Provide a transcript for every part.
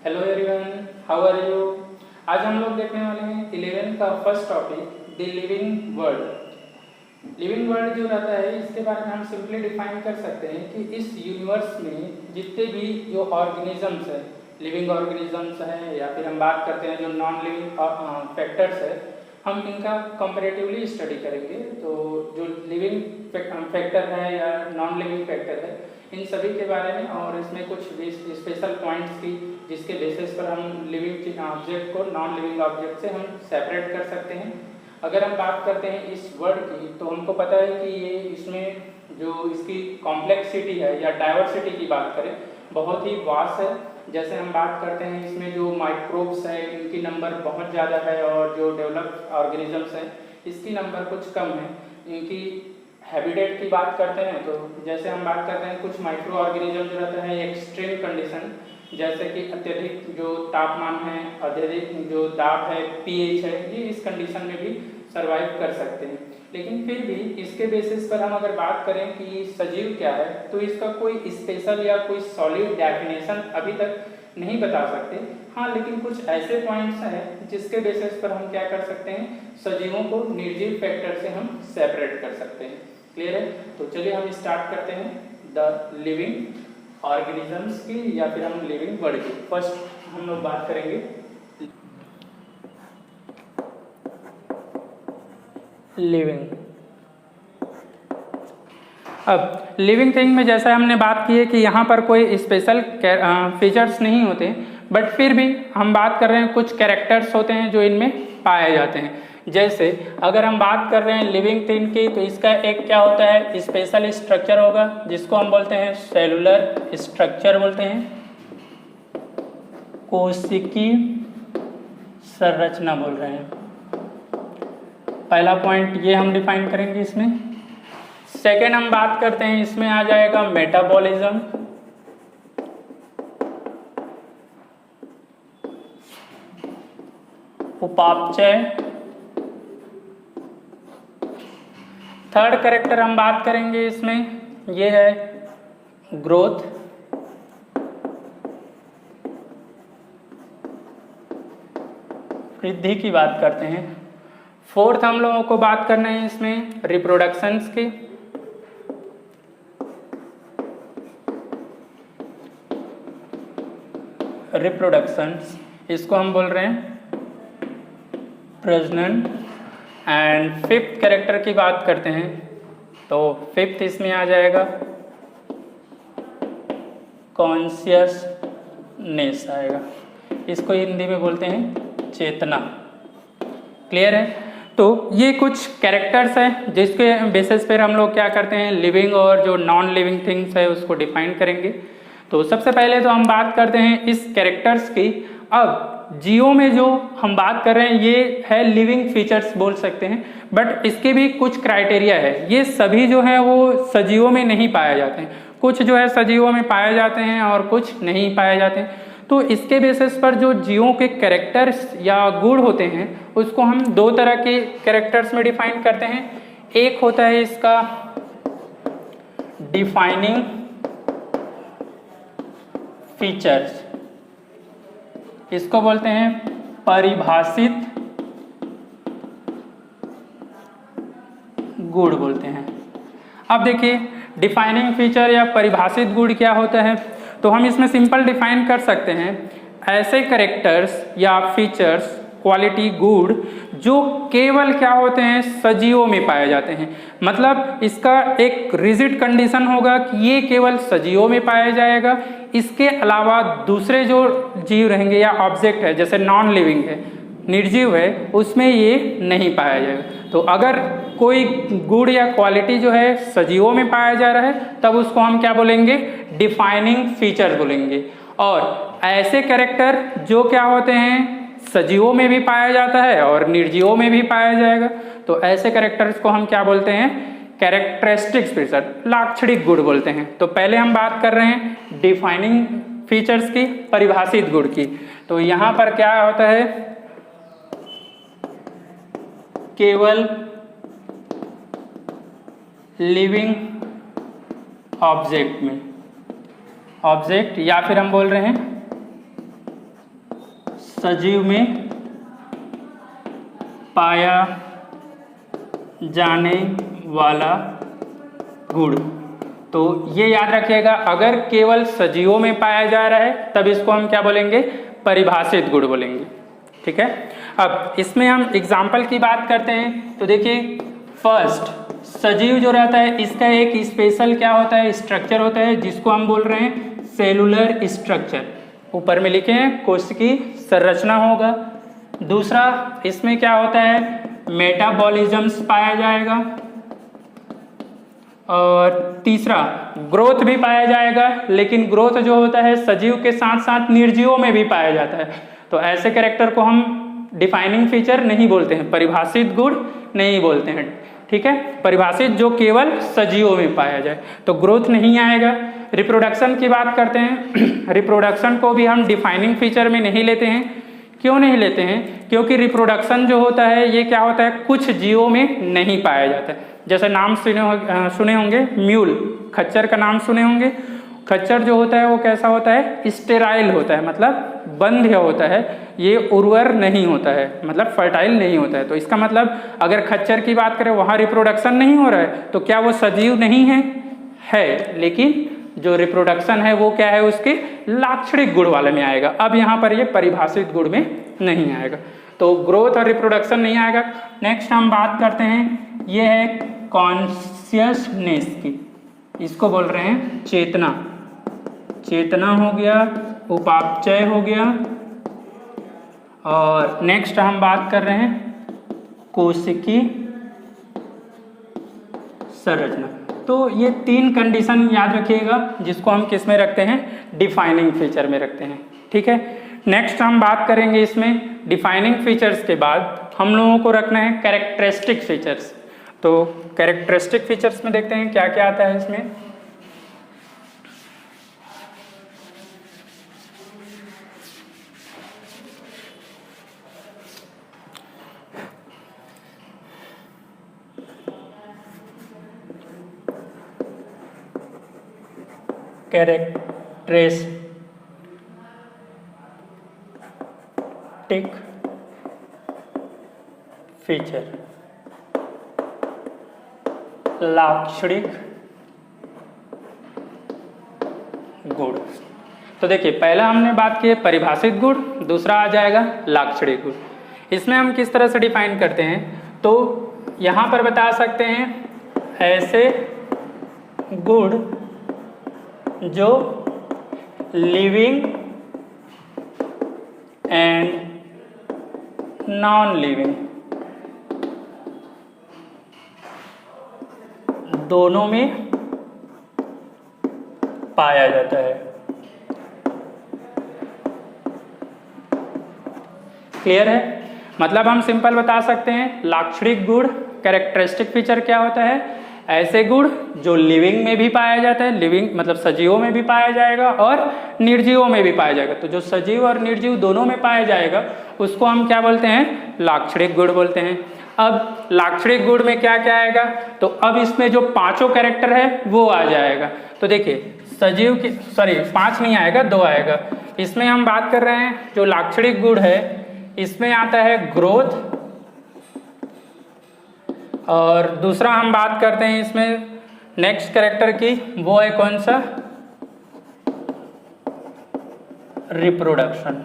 Hello everyone, how are you. आज हम लोग देखने वाले हैं 11 का first topic the living world. Living world जो रहता है इसके बारे में हम सिंपली डिफाइन कर सकते हैं कि इस यूनिवर्स में जितने भी जो ऑर्गेनिजम्स है, लिविंग ऑर्गेनिजम्स हैं या फिर हम बात करते हैं जो नॉन लिविंग फैक्टर्स है, हम इनका कंपैरेटिवली स्टडी करेंगे। तो जो लिविंग फैक्टर है या नॉन लिविंग फैक्टर है, इन सभी के बारे में और इसमें कुछ स्पेशल पॉइंट्स की जिसके बेसिस पर हम लिविंग ऑब्जेक्ट को नॉन लिविंग ऑब्जेक्ट से हम सेपरेट कर सकते हैं। अगर हम बात करते हैं इस वर्ड की, तो हमको पता है कि ये इसमें जो इसकी कॉम्प्लेक्सिटी है या डाइवर्सिटी की बात करें, बहुत ही वास्ट है। जैसे हम बात करते हैं इसमें जो माइक्रोब्स है इनकी नंबर बहुत ज़्यादा है और जो डेवलप्ड ऑर्गेनिजम्स हैं इसकी नंबर कुछ कम है। इनकी हैबिटेट की बात करते हैं तो जैसे हम बात करते हैं कुछ माइक्रो ऑर्गेनिज्म जो रहता है एक्सट्रीम कंडीशन, जैसे कि अत्यधिक जो तापमान है, अत्यधिक जो दाब है, पीएच है, ये इस कंडीशन में भी सरवाइव कर सकते हैं। लेकिन फिर भी इसके बेसिस पर हम अगर बात करें कि सजीव क्या है, तो इसका कोई स्पेशल या कोई सॉलिड डेफिनेशन अभी तक नहीं बता सकते। हाँ, लेकिन कुछ ऐसे पॉइंट्स हैं जिसके बेसिस पर हम क्या कर सकते हैं, सजीवों को निर्जीव फैक्टर से हम सेपरेट कर सकते हैं। क्लियर है? तो चलिए हम स्टार्ट करते हैं द लिविंग ऑर्गेनिजम्स की या फिर हम लिविंग वर्ल्ड की। फर्स्ट हम लोग बात करेंगे लिविंग। अब लिविंग थिंग में जैसा हमने बात की है कि यहाँ पर कोई स्पेशल फीचर्स नहीं होते, बट फिर भी हम बात कर रहे हैं कुछ कैरेक्टर्स होते हैं जो इनमें पाए जाते हैं। जैसे अगर हम बात कर रहे हैं लिविंग थिंग की, तो इसका एक क्या होता है, स्पेशल स्ट्रक्चर होगा जिसको हम बोलते हैं सेलुलर स्ट्रक्चर बोलते हैं, कोशिकीय संरचना बोल रहे हैं। पहला पॉइंट ये हम डिफाइन करेंगे इसमें। सेकेंड हम बात करते हैं, इसमें आ जाएगा मेटाबॉलिज्म, उपापचय। थर्ड कैरेक्टर हम बात करेंगे इसमें, ये है ग्रोथ, वृद्धि की बात करते हैं। फोर्थ हम लोगों को बात करना है इसमें रिप्रोडक्शंस की, रिप्रोडक्शंस इसको हम बोल रहे हैं प्रजनन। एंड फिफ्थ कैरेक्टर की बात करते हैं, तो फिफ्थ इसमें आ जाएगा कॉन्शियसनेस आएगा, इसको हिंदी में बोलते हैं चेतना। क्लियर है? तो ये कुछ कैरेक्टर्स हैं जिसके बेसिस पर हम लोग क्या करते हैं, लिविंग और जो नॉन लिविंग थिंग्स है उसको डिफाइन करेंगे। तो सबसे पहले तो हम बात करते हैं इस कैरेक्टर्स की। अब जियो में जो हम बात कर रहे हैं ये है लिविंग फीचर्स बोल सकते हैं, बट इसके भी कुछ क्राइटेरिया है। ये सभी जो है वो सजीवों में नहीं पाए जाते हैं, कुछ जो है सजीवों में पाए जाते हैं और कुछ नहीं पाए जाते हैं। तो इसके बेसिस पर जो जीवों के कैरेक्टर्स या गुण होते हैं उसको हम दो तरह के कैरेक्टर्स में डिफाइन करते हैं। एक होता है इसका डिफाइनिंग फीचर्स, इसको बोलते हैं परिभाषित गुण बोलते हैं। अब देखिए डिफाइनिंग फीचर या परिभाषित गुण क्या होता है, तो हम इसमें सिंपल डिफाइन कर सकते हैं ऐसे कैरेक्टर्स या फीचर्स, क्वालिटी, गुण जो केवल क्या होते हैं, सजीवों में पाए जाते हैं। मतलब इसका एक रिजिड कंडीशन होगा कि ये केवल सजीवों में पाया जाएगा, इसके अलावा दूसरे जो जीव रहेंगे या ऑब्जेक्ट है जैसे नॉन लिविंग है, निर्जीव है, उसमें ये नहीं पाया जाएगा। तो अगर कोई गुण या क्वालिटी जो है सजीवों में पाया जा रहा है तब उसको हम क्या बोलेंगे, डिफाइनिंग फीचर बोलेंगे। और ऐसे कैरेक्टर जो क्या होते हैं सजीवों में भी पाया जाता है और निर्जीवों में भी पाया जाएगा, तो ऐसे कैरेक्टर्स को हम क्या बोलते हैं, कैरेक्टरिस्टिक्स फीचर, लाक्षणिक गुण बोलते हैं। तो पहले हम बात कर रहे हैं डिफाइनिंग फीचर्स की, परिभाषित गुण की। तो यहाँ पर क्या होता है, केवल लिविंग ऑब्जेक्ट में, ऑब्जेक्ट या फिर हम बोल रहे हैं सजीव में पाया जाने वाला गुण। तो ये याद रखिएगा, अगर केवल सजीवों में पाया जा रहा है तब इसको हम क्या बोलेंगे, परिभाषित गुण बोलेंगे। ठीक है, अब इसमें हम एग्जाम्पल की बात करते हैं। तो देखिए, फर्स्ट सजीव जो रहता है इसका एक स्पेशल क्या होता है, स्ट्रक्चर होता है, जिसको हम बोल रहे हैं सेलुलर स्ट्रक्चर। ऊपर में लिखे हैं कोशिकी संरचना होगा। दूसरा इसमें क्या होता है, मेटाबॉलिज्म्स पाया जाएगा। और तीसरा ग्रोथ भी पाया जाएगा, लेकिन ग्रोथ जो होता है सजीव के साथ साथ निर्जीवों में भी पाया जाता है। तो ऐसे कैरेक्टर को हम डिफाइनिंग फीचर नहीं बोलते हैं, परिभाषित गुण नहीं बोलते हैं। ठीक है, परिभाषित जो केवल सजीवों में पाया जाए, तो ग्रोथ नहीं आएगा। रिप्रोडक्शन की बात करते हैं, रिप्रोडक्शन को भी हम डिफाइनिंग फीचर में नहीं लेते हैं। क्यों नहीं लेते हैं, क्योंकि रिप्रोडक्शन जो होता है ये क्या होता है, कुछ जीवों में नहीं पाया जाता है। जैसे नाम सुने होंगे म्यूल, खच्चर का नाम सुने होंगे। खच्चर जो होता है वो कैसा होता है, स्टेराइल होता है, मतलब बंध्य होता है, ये उर्वर नहीं होता है, मतलब फर्टाइल नहीं होता है। तो इसका मतलब अगर खच्चर की बात करें वहाँ रिप्रोडक्शन नहीं हो रहा है तो क्या वो सजीव नहीं है, लेकिन जो रिप्रोडक्शन है वो क्या है, उसके लाक्षणिक गुण वाले में आएगा। अब यहाँ पर ये परिभाषित गुण में नहीं आएगा, तो ग्रोथ और रिप्रोडक्शन नहीं आएगा। नेक्स्ट हम बात करते हैं, ये है कॉन्शियसनेस की, इसको बोल रहे हैं चेतना। चेतना हो गया, उपापचय हो गया, और नेक्स्ट हम बात कर रहे हैं कोशिकी संरचना। तो ये तीन कंडीशन याद रखिएगा, जिसको हम किस में रखते हैं, डिफाइनिंग फीचर में रखते हैं। ठीक है, नेक्स्ट हम बात करेंगे इसमें डिफाइनिंग फीचर्स के बाद हम लोगों को रखना है कैरेक्टरिस्टिक फीचर्स। तो कैरेक्टरिस्टिक फीचर्स में देखते हैं क्या क्या आता है इसमें। कैरेक्टरिस्टिक फीचर, लाक्षणिक गुण। तो देखिए, पहला हमने बात की है परिभाषित गुण, दूसरा आ जाएगा लाक्षणिक गुण। इसमें हम किस तरह से डिफाइन करते हैं, तो यहाँ पर बता सकते हैं ऐसे गुण जो लिविंग एंड नॉन लिविंग दोनों में पाया जाता है। क्लियर है, मतलब हम सिंपल बता सकते हैं लाक्षणिक गुण, कैरेक्टरिस्टिक फीचर क्या होता है, ऐसे गुण जो लिविंग में भी पाया जाता है, लिविंग मतलब सजीवों में भी पाया जाएगा और निर्जीवों में भी पाया जाएगा। तो जो सजीव और निर्जीव दोनों में पाया जाएगा उसको हम क्या बोलते हैं, लाक्षणिक गुण बोलते हैं। अब लाक्षणिक गुण में क्या क्या आएगा, तो अब इसमें जो पांचों कैरेक्टर है वो आ जाएगा। तो देखिए सजीव की, सॉरी 5 नहीं आएगा, 2 आएगा। इसमें हम बात कर रहे हैं जो लाक्षणिक गुण है, इसमें आता है ग्रोथ, और दूसरा हम बात करते हैं इसमें नेक्स्ट कैरेक्टर की, वो है कौन सा, रिप्रोडक्शन।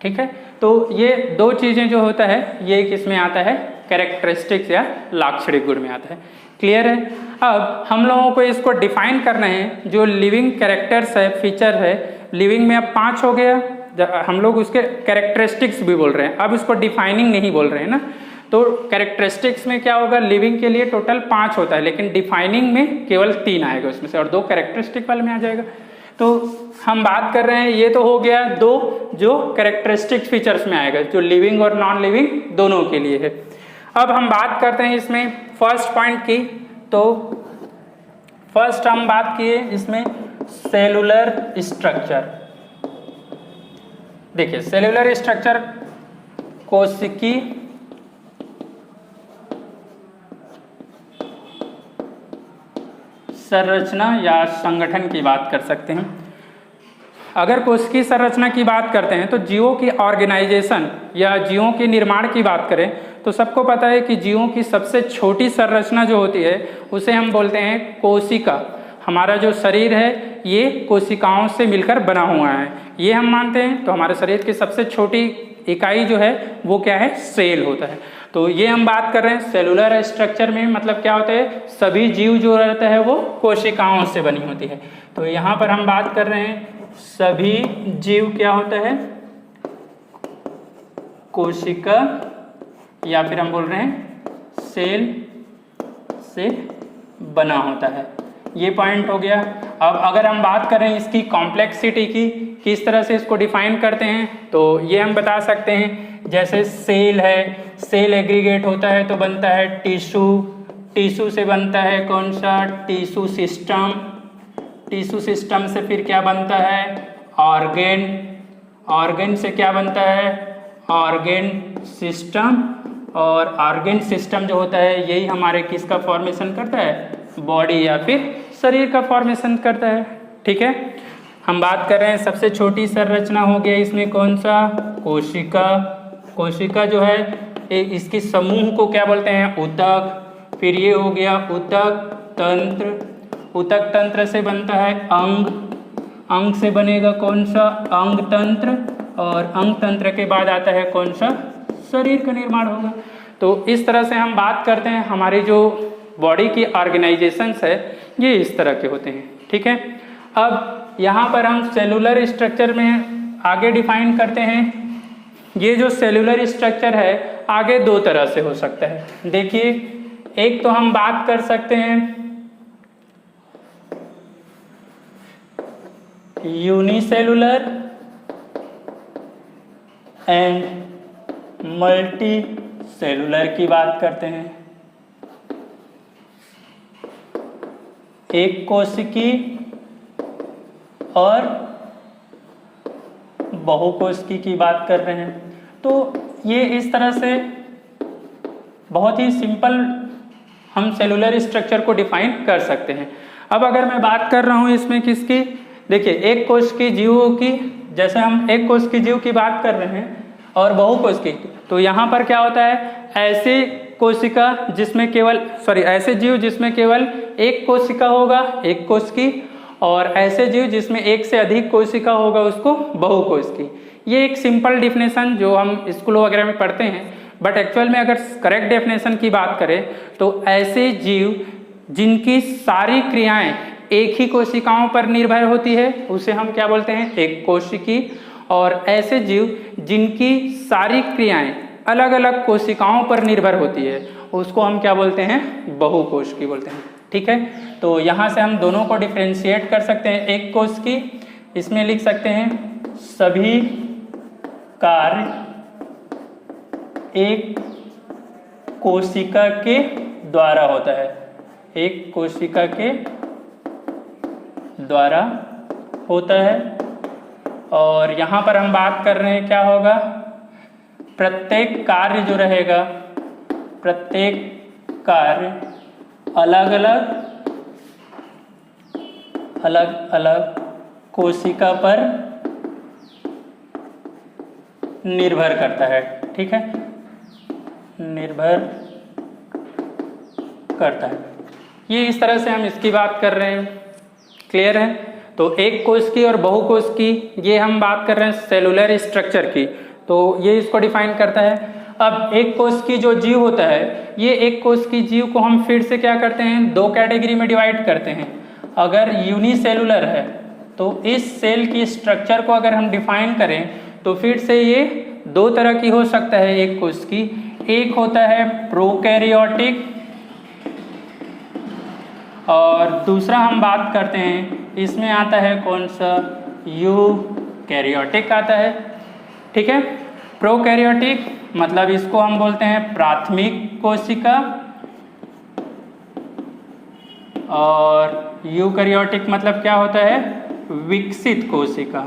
ठीक है, तो ये दो चीजें जो होता है ये किसमें आता है, कैरेक्टरिस्टिक्स या लाक्षणिक गुण में आता है। क्लियर है, अब हम लोगों को इसको डिफाइन करना है। जो लिविंग कैरेक्टर्स है, फीचर है, लिविंग में अब 5 हो गया, हम लोग उसके कैरेक्टरिस्टिक्स भी बोल रहे हैं, अब इसको डिफाइनिंग नहीं बोल रहे हैं ना। तो कैरेक्टरिस्टिक्स में क्या होगा, लिविंग के लिए टोटल 5 होता है, लेकिन डिफाइनिंग में केवल 3 आएगा उसमें से, और 2 कैरेक्टरिस्टिक वाले में आ जाएगा। तो हम बात कर रहे हैं, ये तो हो गया 2 जो कैरेक्टरिस्टिक फीचर्स में आएगा, जो लिविंग और नॉन लिविंग दोनों के लिए है। अब हम बात करते हैं इसमें फर्स्ट पॉइंट की। तो फर्स्ट हम बात किए इसमें सेलुलर स्ट्रक्चर। देखिए सेलुलर स्ट्रक्चर कोशिकी संरचना या संगठन की बात कर सकते हैं। अगर कोशिकीय संरचना की बात करते हैं तो जीवों की ऑर्गेनाइजेशन या जीवों के निर्माण की बात करें तो सबको पता है कि जीवों की सबसे छोटी संरचना जो होती है उसे हम बोलते हैं कोशिका। हमारा जो शरीर है ये कोशिकाओं से मिलकर बना हुआ है, ये हम मानते हैं। तो हमारे शरीर की सबसे छोटी इकाई जो है वो क्या है, सेल होता है। तो ये हम बात कर रहे हैं सेलुलर स्ट्रक्चर में, मतलब क्या होता है, सभी जीव जो रहता है वो कोशिकाओं से बनी होती है। तो यहाँ पर हम बात कर रहे हैं सभी जीव क्या होता है, कोशिका, या फिर हम बोल रहे हैं सेल से बना होता है। ये पॉइंट हो गया। अब अगर हम बात करें इसकी कॉम्प्लेक्सिटी की, किस तरह से इसको डिफाइन करते हैं, तो ये हम बता सकते हैं जैसे सेल है, सेल एग्रीगेट होता है तो बनता है टिश्यू, टिश्यू से बनता है कौन सा, टिश्यू सिस्टम, टिश्यू सिस्टम से फिर क्या बनता है, ऑर्गेन, ऑर्गेन से क्या बनता है, ऑर्गेन सिस्टम, और ऑर्गेन सिस्टम जो होता है यही हमारे किसका फॉर्मेशन करता है, बॉडी या फिर शरीर का फॉर्मेशन करता है। ठीक है, हम बात कर रहे हैं सबसे छोटी संरचना हो गया इसमें कौन सा, कोशिका। कोशिका जो है इसकी समूह को क्या बोलते हैं, ऊतक। फिर ये हो गया ऊतक तंत्र, ऊतक तंत्र से बनता है अंग, अंग से बनेगा कौन सा, अंग तंत्र, और अंग तंत्र के बाद आता है कौन सा, शरीर का निर्माण होगा। तो इस तरह से हम बात करते हैं हमारी जो बॉडी की ऑर्गेनाइजेशंस है ये इस तरह के होते हैं। ठीक है, अब यहाँ पर हम सेलुलर स्ट्रक्चर में आगे डिफाइन करते हैं। ये जो सेलुलर स्ट्रक्चर है आगे दो तरह से हो सकता है। देखिए, एक तो हम बात कर सकते हैं यूनिसेलुलर एंड मल्टी सेलुलर की बात करते हैं। एक कोशिकी और बहुकोशिकी की बात कर रहे हैं। तो ये इस तरह से बहुत ही सिंपल हम सेलुलर स्ट्रक्चर को डिफाइन कर सकते हैं। अब अगर मैं बात कर रहा हूँ इसमें किसकी, देखिए एक कोशिकीय जीवों की, जैसे हम एक कोशिकीय जीव की बात कर रहे हैं और बहुकोशिकीय की, तो यहाँ पर क्या होता है, ऐसे कोशिका जिसमें केवल ऐसे जीव जिसमें केवल एक कोशिका होगा, एक कोशिकी, और ऐसे जीव जिसमें एक से अधिक कोशिका होगा उसको बहुकोशिकी। ये एक सिंपल डिफिनेशन जो हम स्कूल वगैरह में पढ़ते हैं, बट एक्चुअल में अगर करेक्ट डेफिनेशन की बात करें तो ऐसे जीव जिनकी सारी क्रियाएं एक ही कोशिकाओं पर निर्भर होती है उसे हम क्या बोलते हैं, एक कोशिकी। और ऐसे जीव जिनकी सारी क्रियाएं अलग अलग कोशिकाओं पर निर्भर होती है उसको हम क्या बोलते हैं, बहुकोशिकी बोलते हैं। ठीक है, तो यहाँ से हम दोनों को डिफ्रेंशिएट कर सकते हैं। एक कोशिकी, इसमें लिख सकते हैं सभी कार्य एक कोशिका के द्वारा होता है, एक कोशिका के द्वारा होता है। और यहाँ पर हम बात कर रहे हैं क्या होगा, प्रत्येक कार्य जो रहेगा, प्रत्येक कार्य अलग अलग कोशिका पर निर्भर करता है। ठीक है, निर्भर करता है। ये इस तरह से हम इसकी बात कर रहे हैं। क्लियर है? तो एक कोशिकी और बहुकोशिकी, ये हम बात कर रहे हैं सेलुलर स्ट्रक्चर की, तो ये इसको डिफाइन करता है। अब एक कोशिकी जो जीव होता है, ये एक कोशिकी जीव को हम फिर से क्या करते हैं, दो कैटेगरी में डिवाइड करते हैं। अगर यूनिसेलुलर है तो इस सेल की स्ट्रक्चर को अगर हम डिफाइन करें तो फिर से ये दो तरह की हो सकता है एक कोशिकी। एक होता है प्रोकैरियोटिक और दूसरा हम बात करते हैं, इसमें आता है कौन सा, यूकैरियोटिक आता है। ठीक है, प्रोकैरियोटिक मतलब इसको हम बोलते हैं प्राथमिक कोशिका, और यूकैरियोटिक मतलब क्या होता है, विकसित कोशिका।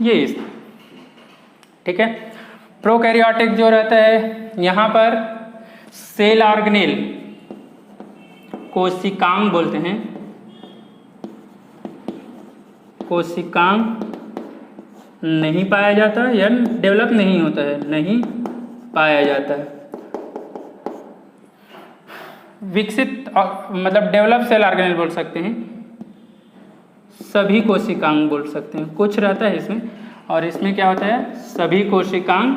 ये इस, ठीक है। प्रोकैरियोटिक जो रहता है यहाँ पर सेल ऑर्गेनेल कोशिकांग बोलते हैं, कोशिकांग नहीं पाया जाता या डेवलप नहीं होता है, नहीं पाया जाता है। विकसित मतलब डेवलप सेल ऑर्गेनेल बोल सकते हैं, सभी कोशिकांग बोल सकते हैं, कुछ रहता है इसमें, और इसमें क्या होता है सभी कोशिकांग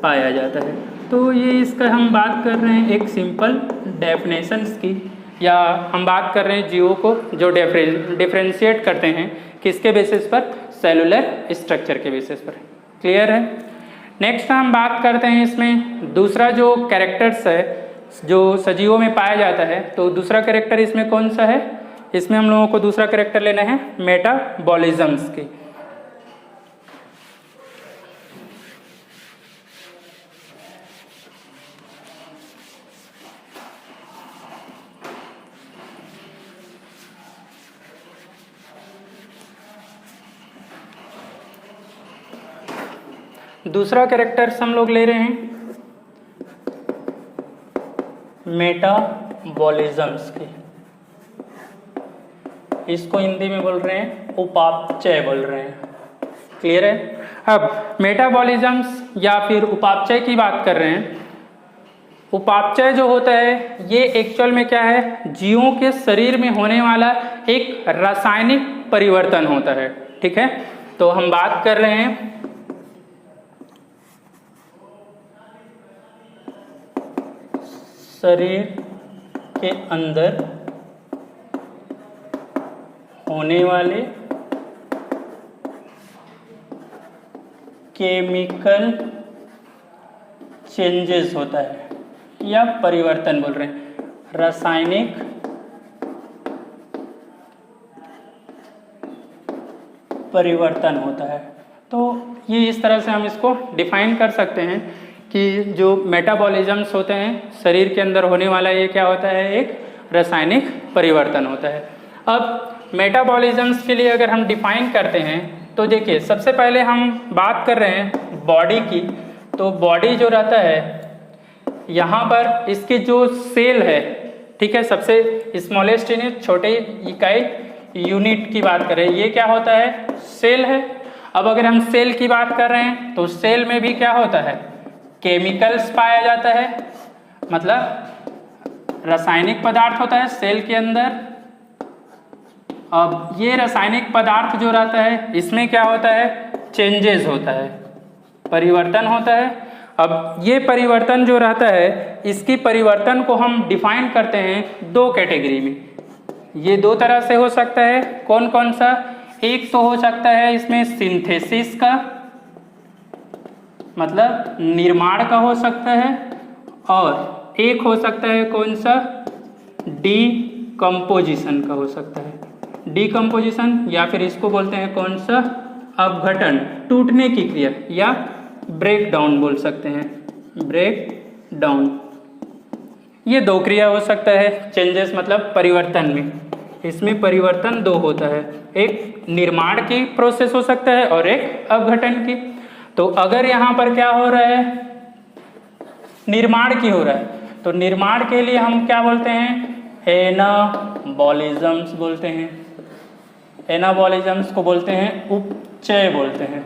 पाया जाता है। तो ये इसका हम बात कर रहे हैं एक सिंपल डेफिनेशंस की, या हम बात कर रहे हैं जीवों को जो डिफ्रेंशिएट करते हैं किसके बेसिस पर, सेलुलर स्ट्रक्चर के बेसिस पर। क्लियर है। नेक्स्ट हम बात करते हैं इसमें दूसरा जो कैरेक्टर्स है जो सजीवों में पाया जाता है, तो दूसरा कैरेक्टर इसमें कौन सा है, इसमें हम लोगों को दूसरा कैरेक्टर लेना है मेटाबॉलिज्म्स की। दूसरा कैरेक्टर्स हम लोग ले रहे हैं मेटाबॉलिज्म्स की, इसको हिंदी में बोल रहे हैं उपापचय बोल रहे हैं। क्लियर है। अब मेटाबॉलिज्म्स या फिर उपापचय की बात कर रहे हैं। उपापचय जो होता है ये एक्चुअल में क्या है, जीवों के शरीर में होने वाला एक रासायनिक परिवर्तन होता है। ठीक है, तो हम बात कर रहे हैं शरीर के अंदर होने वाले केमिकल चेंजेस होता है या परिवर्तन बोल रहे हैं, रासायनिक परिवर्तन होता है। तो ये इस तरह से हम इसको डिफाइन कर सकते हैं कि जो मेटाबॉलिज्म्स होते हैं शरीर के अंदर होने वाला ये क्या होता है, एक रासायनिक परिवर्तन होता है। अब मेटाबॉलिज्म्स के लिए अगर हम डिफाइन करते हैं तो देखिए सबसे पहले हम बात कर रहे हैं बॉडी की। तो बॉडी जो रहता है यहाँ पर इसकी जो सेल है, ठीक है, सबसे स्मॉलेस्ट यूनिट छोटे इकाई यूनिट की बात करें, ये क्या होता है, सेल है। अब अगर हम सेल की बात कर रहे हैं तो सेल में भी क्या होता है, केमिकल्स पाया जाता है, मतलब रासायनिक पदार्थ होता है सेल के अंदर। अब ये रासायनिक पदार्थ जो रहता है इसमें क्या होता है, चेंजेस होता है, परिवर्तन होता है। अब ये परिवर्तन जो रहता है इसकी परिवर्तन को हम डिफाइन करते हैं दो कैटेगरी में। ये दो तरह से हो सकता है, कौन कौन सा, एक तो हो सकता है इसमें सिंथेसिस का, मतलब निर्माण का हो सकता है, और एक हो सकता है कौन सा, डीकम्पोजिशन का हो सकता है। डीकम्पोजिशन या फिर इसको बोलते हैं कौन सा, अपघटन, टूटने की क्रिया, या ब्रेक डाउन बोल सकते हैं, ब्रेक डाउन। ये दो क्रिया हो सकता है चेंजेस मतलब परिवर्तन में। इसमें परिवर्तन दो होता है, एक निर्माण की प्रोसेस हो सकता है और एक अपघटन की। तो अगर यहाँ पर क्या हो रहा है, निर्माण की हो रहा है, तो निर्माण के लिए हम क्या बोलते हैं, एनाबॉलिज्म्स बोलते हैं। एनाबॉलिज्म्स को बोलते हैं उपचय बोलते हैं।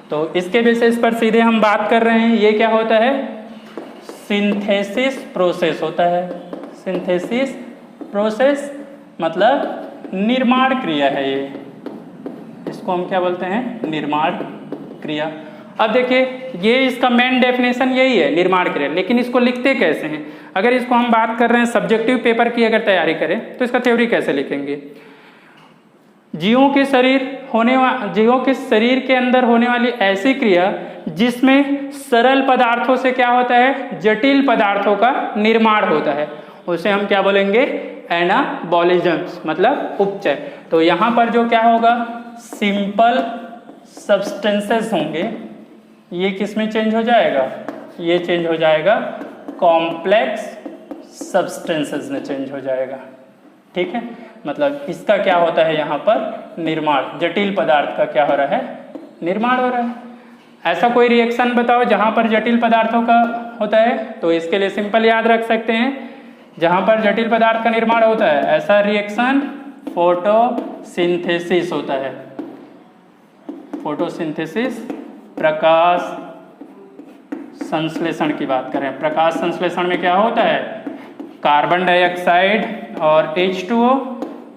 तो इसके बेसिस पर सीधे हम बात कर रहे हैं, ये क्या होता है, सिंथेसिस प्रोसेस होता है। सिंथेसिस प्रोसेस मतलब निर्माण क्रिया है ये, इसको हम क्या बोलते हैं, निर्माण क्रिया। अब देखिए ये इसका मेन डेफिनेशन यही है, निर्माण क्रिया, लेकिन इसको लिखते कैसे हैं। अगर इसको हम बात कर रहे हैं सब्जेक्टिव पेपर की अगर तैयारी करें तो इसका थ्योरी कैसे लिखेंगे, जीवों के शरीर के अंदर होने वाली ऐसी क्रिया जिसमें सरल पदार्थों से क्या होता है, जटिल पदार्थों का निर्माण होता है, उसे हम क्या बोलेंगे, एनाबॉलिज्म्स मतलब उपचय। तो यहाँ पर जो क्या होगा, सिंपल सब्सटेंसेस होंगे, ये किस में चेंज हो जाएगा, ये चेंज हो जाएगा कॉम्प्लेक्स सब्सटेंसेस में चेंज हो जाएगा। ठीक है, मतलब इसका क्या होता है यहाँ पर, निर्माण, जटिल पदार्थ का क्या हो रहा है, निर्माण हो रहा है। ऐसा कोई रिएक्शन बताओ जहाँ पर जटिल पदार्थों का होता है, तो इसके लिए सिंपल याद रख सकते हैं, जहाँ पर जटिल पदार्थ का निर्माण होता है ऐसा रिएक्शन फोटोसिंथेसिस होता है। फोटोसिंथेसिस, प्रकाश संश्लेषण की बात करें, प्रकाश संश्लेषण में क्या होता है, कार्बन डाइऑक्साइड और H2O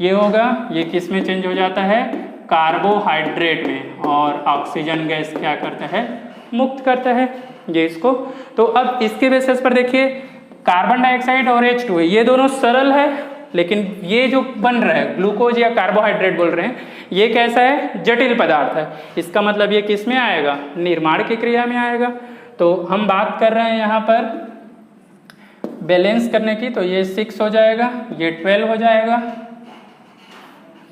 ये होगा, ये किस में चेंज हो जाता है, कार्बोहाइड्रेट में, और ऑक्सीजन गैस क्या करता है, मुक्त करता है ये इसको। तो अब इसके बेसिस पर देखिए, कार्बन डाइऑक्साइड और H2O ये दोनों सरल है, लेकिन ये जो बन रहा है ग्लूकोज या कार्बोहाइड्रेट बोल रहे हैं, ये कैसा है, जटिल पदार्थ है। इसका मतलब ये किस में आएगा, निर्माण की क्रिया में आएगा। तो हम बात कर रहे हैं यहाँ पर बैलेंस करने की, तो ये 6 हो जाएगा, ये 12 हो जाएगा,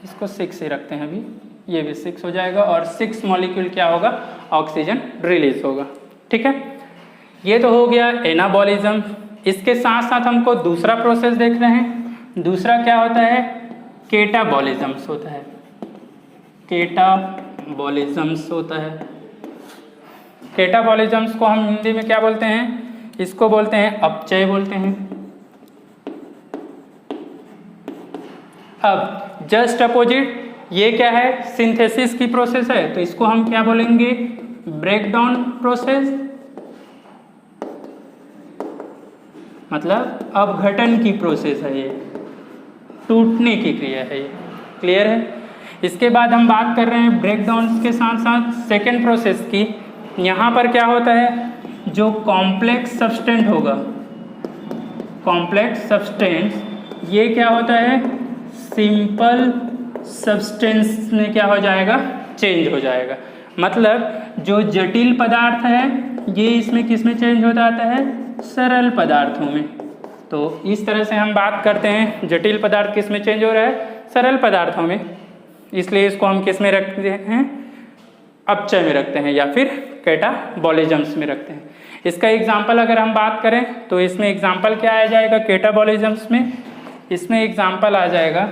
इसको 6 ही रखते हैं अभी, ये भी 6 हो जाएगा, और 6 मॉलिक्यूल क्या होगा, ऑक्सीजन रिलीज होगा। ठीक है, ये तो हो गया एनाबॉलिज्म। इसके साथ साथ हमको दूसरा प्रोसेस देख रहे हैं, दूसरा क्या होता है, केटाबॉलिज्म्स होता है, केटाबॉलिज्म्स होता है। केटाबॉलिज्म्स को हम हिंदी में क्या बोलते हैं, इसको बोलते हैं अपचय बोलते हैं। अब जस्ट अपोजिट ये क्या है, सिंथेसिस की प्रोसेस है, तो इसको हम क्या बोलेंगे, ब्रेकडाउन प्रोसेस, मतलब अपघटन की प्रोसेस है, ये टूटने की क्रिया है ये। क्लियर है। इसके बाद हम बात कर रहे हैं ब्रेकडाउन के साथ साथ सेकेंड प्रोसेस की। यहाँ पर क्या होता है, जो कॉम्प्लेक्स सब्सटेंस होगा, कॉम्प्लेक्स सब्सटेंस, ये क्या होता है, सिंपल सब्सटेंस में क्या हो जाएगा, चेंज हो जाएगा। मतलब जो जटिल पदार्थ है ये इसमें किस में चेंज हो जाता है, सरल पदार्थों में। तो इस तरह से हम बात करते हैं, जटिल पदार्थ किस में चेंज हो रहा है, सरल पदार्थों में, इसलिए इसको हम किस में रखते हैं, अपचय में रखते हैं या फिर कैटाबॉलिज्म्स में रखते हैं। इसका एग्जाम्पल अगर हम बात करें तो इसमें एग्जाम्पल क्या आ जाएगा कैटाबॉलिज्म्स में, इसमें एग्जाम्पल आ जाएगा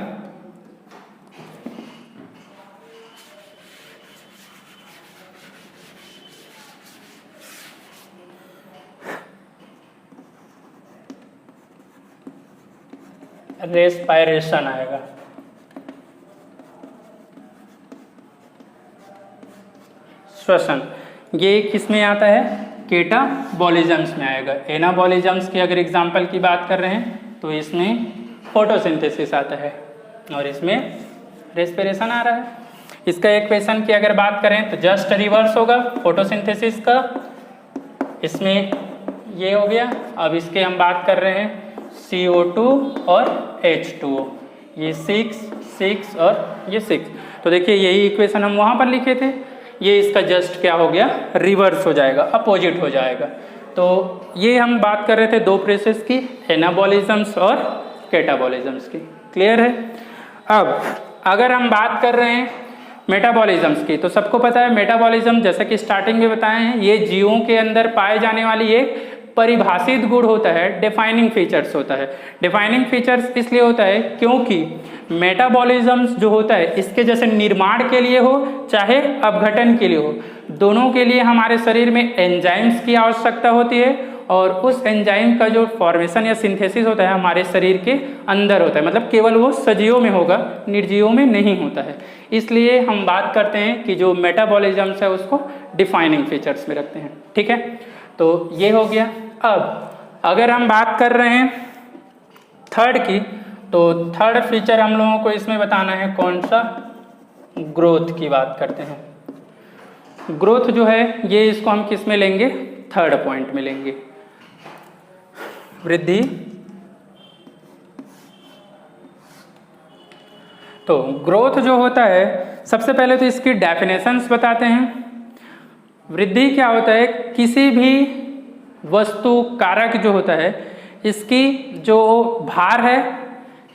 रेस्पायरेशन आएगा, श्वसन, ये किस में आता है, केटाबॉलिज्म्स में आएगा। एनाबॉलिज्म्स की अगर एग्जांपल की बात कर रहे हैं तो इसमें फोटोसिंथेसिस आता है और इसमें रेस्पिरेशन आ रहा है। इसका इक्वेशन की अगर बात करें तो जस्ट रिवर्स होगा फोटोसिंथेसिस का, इसमें ये हो गया। अब इसके हम बात कर रहे हैं CO2 और H2O, ये 6 और ये 6। तो देखिए यही इक्वेशन हम वहाँ पर लिखे थे, ये इसका जस्ट क्या हो गया, रिवर्स हो जाएगा, अपोजिट हो जाएगा। तो ये हम बात कर रहे थे दो प्रोसेस की, एनाबॉलिज्म्स और कैटाबॉलिज्म्स की। क्लियर है। अब अगर हम बात कर रहे हैं मेटाबॉलिज्म्स की, तो सबको पता है मेटाबॉलिज्म, जैसा कि स्टार्टिंग में बताए हैं, ये जीवों के अंदर पाए जाने वाली एक परिभाषित गुण होता है, डिफाइनिंग फीचर्स होता है। डिफाइनिंग फीचर्स इसलिए होता है क्योंकि मेटाबॉलिज्म्स जो होता है इसके जैसे निर्माण के लिए हो चाहे अपघटन के लिए हो, दोनों के लिए हमारे शरीर में एंजाइम्स की आवश्यकता होती है, और उस एंजाइम का जो फॉर्मेशन या सिंथेसिस होता है हमारे शरीर के अंदर होता है, मतलब केवल वो सजीवों में होगा, निर्जीवों में नहीं होता है। इसलिए हम बात करते हैं कि जो मेटाबॉलिज्म्स है उसको डिफाइनिंग फीचर्स में रखते हैं। ठीक है, तो ये हो गया। अब अगर हम बात कर रहे हैं थर्ड की, तो थर्ड फीचर हम लोगों को इसमें बताना है कौन सा, ग्रोथ की बात करते हैं। ग्रोथ जो है ये इसको हम किस में लेंगे, थर्ड पॉइंट में लेंगे, वृद्धि। तो ग्रोथ जो होता है, सबसे पहले तो इसकी डेफिनेशंस बताते हैं। वृद्धि क्या होता है, किसी भी वस्तु कारक जो होता है इसकी जो भार है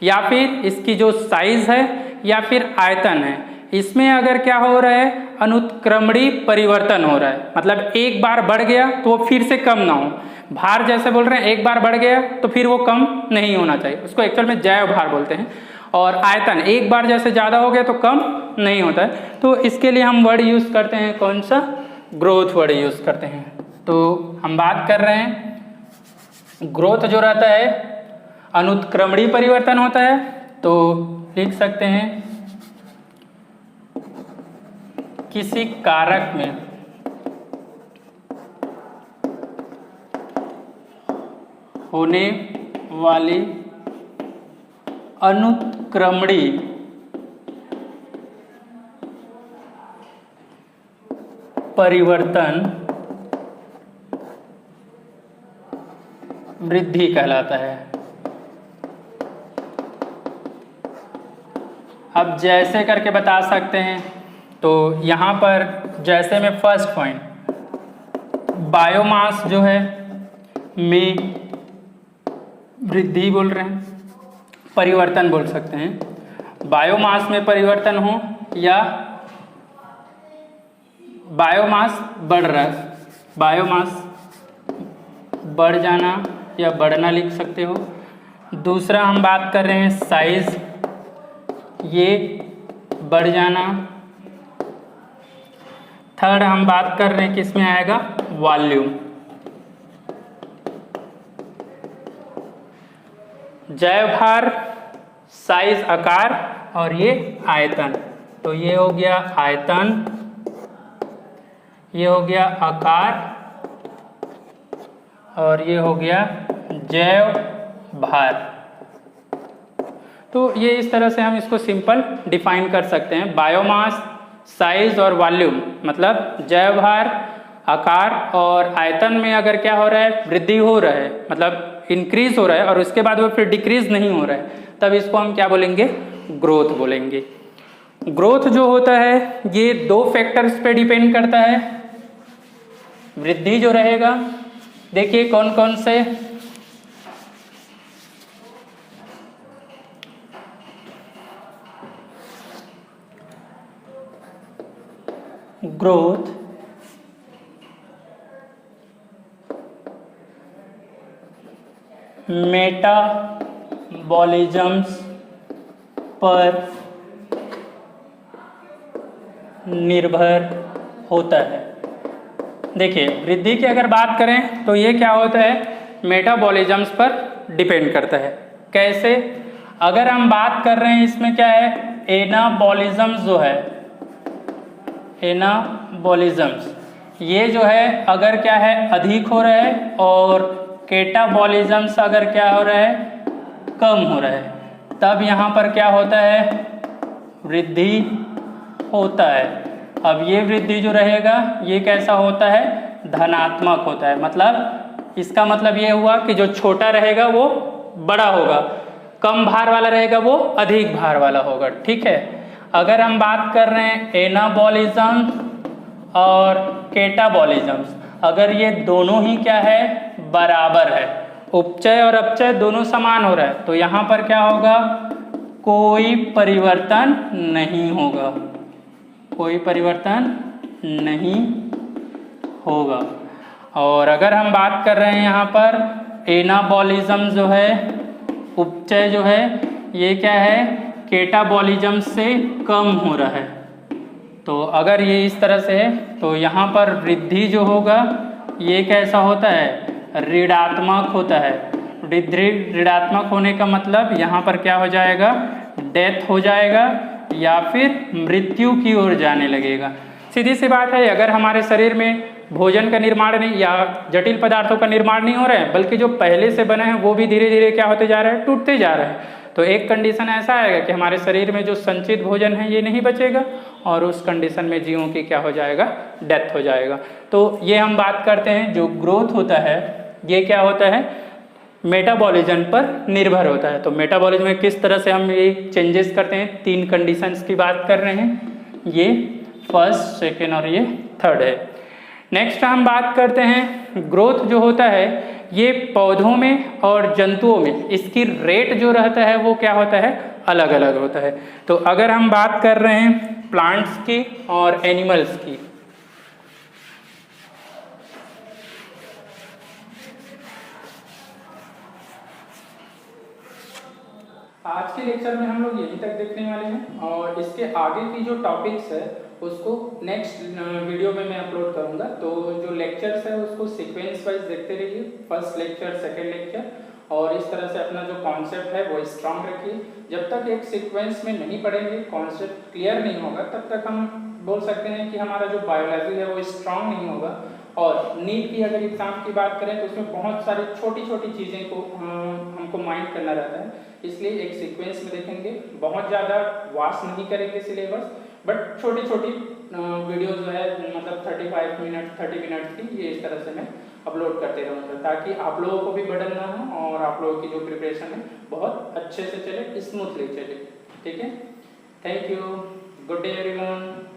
या फिर इसकी जो साइज है या फिर आयतन है, इसमें अगर क्या हो रहा है, अनुत्क्रमणीय परिवर्तन हो रहा है। मतलब एक बार बढ़ गया तो वो फिर से कम ना हो। भार जैसे बोल रहे हैं, एक बार बढ़ गया तो फिर वो कम नहीं होना चाहिए, उसको एक्चुअल में जैव भार बोलते हैं। और आयतन एक बार जैसे ज़्यादा हो गया तो कम नहीं होता है। तो इसके लिए हम वर्ड यूज़ करते हैं कौन सा, ग्रोथ वर्ड यूज़ करते हैं। तो हम बात कर रहे हैं ग्रोथ जो रहता है अनुत्क्रमणीय परिवर्तन होता है, तो लिख सकते हैं किसी कारक में होने वाली अनुत्क्रमणीय परिवर्तन वृद्धि कहलाता है। अब जैसे करके बता सकते हैं, तो यहाँ पर जैसे में फर्स्ट पॉइंट बायोमास जो है में वृद्धि बोल रहे हैं, परिवर्तन बोल सकते हैं। बायोमास में परिवर्तन हो या बायोमास बढ़ रहा है, बायोमास बढ़ जाना या बढ़ना लिख सकते हो। दूसरा हम बात कर रहे हैं साइज, ये बढ़ जाना। थर्ड हम बात कर रहे हैं किसमें आएगा, वॉल्यूम। जैवभार, साइज आकार और ये आयतन। तो ये हो गया आयतन, ये हो गया आकार और ये हो गया जैव भार। तो ये इस तरह से हम इसको सिंपल डिफाइन कर सकते हैं। बायोमास, साइज और वॉल्यूम मतलब जैव भार, आकार और आयतन में अगर क्या हो रहा है, वृद्धि हो रहा है, मतलब इंक्रीज हो रहा है और उसके बाद वो फिर डिक्रीज नहीं हो रहा है, तब इसको हम क्या बोलेंगे, ग्रोथ बोलेंगे। ग्रोथ जो होता है ये दो फैक्टर्स पे डिपेंड करता है। वृद्धि जो रहेगा, देखिए कौन कौन से, ग्रोथ, मेटाबॉलिज्म्स पर निर्भर होता है। देखिए वृद्धि की अगर बात करें तो ये क्या होता है, मेटाबॉलिज्म्स पर डिपेंड करता है। कैसे, अगर हम बात कर रहे हैं इसमें क्या है, एनाबॉलिज्म्स जो है, एनाबॉलिज्म्स ये जो है अगर क्या है अधिक हो रहा है और कैटाबॉलिज्म्स अगर क्या हो रहा है, कम हो रहा है, तब यहाँ पर क्या होता है, वृद्धि होता है। अब ये वृद्धि जो रहेगा ये कैसा होता है, धनात्मक होता है। मतलब इसका मतलब ये हुआ कि जो छोटा रहेगा वो बड़ा होगा, कम भार वाला रहेगा वो अधिक भार वाला होगा। ठीक है, अगर हम बात कर रहे हैं एनाबॉलिज्म और कैटाबॉलिज्म्स, अगर ये दोनों ही क्या है, बराबर है, उपचय और अपचय दोनों समान हो रहा है, तो यहाँ पर क्या होगा, कोई परिवर्तन नहीं होगा, कोई परिवर्तन नहीं होगा। और अगर हम बात कर रहे हैं यहाँ पर एनाबॉलिज्म जो है, उपचय जो है, ये क्या है, कैटाबॉलिज्म से कम हो रहा है। तो अगर ये इस तरह से है तो यहाँ पर वृद्धि जो होगा ये कैसा होता है, ऋणात्मक होता है। ऋणात्मक होने का मतलब यहाँ पर क्या हो जाएगा, डेथ हो जाएगा या फिर मृत्यु की ओर जाने लगेगा। सीधी सी बात है, अगर हमारे शरीर में भोजन का निर्माण नहीं या जटिल पदार्थों का निर्माण नहीं हो रहा है, बल्कि जो पहले से बने हैं वो भी धीरे धीरे क्या होते जा रहे हैं, टूटते जा रहे हैं, तो एक कंडीशन ऐसा आएगा कि हमारे शरीर में जो संचित भोजन है ये नहीं बचेगा और उस कंडीशन में जीवों की क्या हो जाएगा, डेथ हो जाएगा। तो ये हम बात करते हैं जो ग्रोथ होता है ये क्या होता है, मेटाबॉलिज्म पर निर्भर होता है। तो मेटाबॉलिज्म में किस तरह से हम ये चेंजेस करते हैं, तीन कंडीशंस की बात कर रहे हैं, ये फर्स्ट, सेकेंड और ये थर्ड है। नेक्स्ट हम बात करते हैं ग्रोथ जो होता है ये पौधों में और जंतुओं में इसकी रेट जो रहता है वो क्या होता है, अलग अलग होता है। तो अगर हम बात कर रहे हैं प्लांट्स की और एनिमल्स की, आज के लेक्चर में हम लोग यहीं तक देखने वाले हैं और इसके आगे की जो टॉपिक्स है उसको नेक्स्ट वीडियो में मैं अपलोड करूँगा। तो जो लेक्चर्स है उसको सीक्वेंस वाइज देखते रहिए, फर्स्ट लेक्चर, सेकेंड लेक्चर, और इस तरह से अपना जो कॉन्सेप्ट है वो स्ट्रांग रखिए। जब तक एक सीक्वेंस में नहीं पढ़ेंगे, कॉन्सेप्ट क्लियर नहीं होगा, तब तक हम बोल सकते हैं कि हमारा जो बायोलॉजी है वो स्ट्रांग नहीं होगा। और नीट की अगर एग्ज़ाम की बात करें तो उसमें बहुत सारी छोटी छोटी चीज़ें को हमको माइंड करना रहता है, इसलिए एक सीक्वेंस में देखेंगे, बहुत ज़्यादा वास्ट नहीं करेंगे सिलेबस, बट छोटी छोटी वीडियो जो है मतलब 35 मिनट 30 मिनट्स की, ये इस तरह से मैं अपलोड करते रहूँगा ताकि आप लोगों को भी बर्डन ना हो और आप लोगों की जो प्रिपरेशन है बहुत अच्छे से चले, स्मूथली चले। ठीक है, thank you, good day everyone.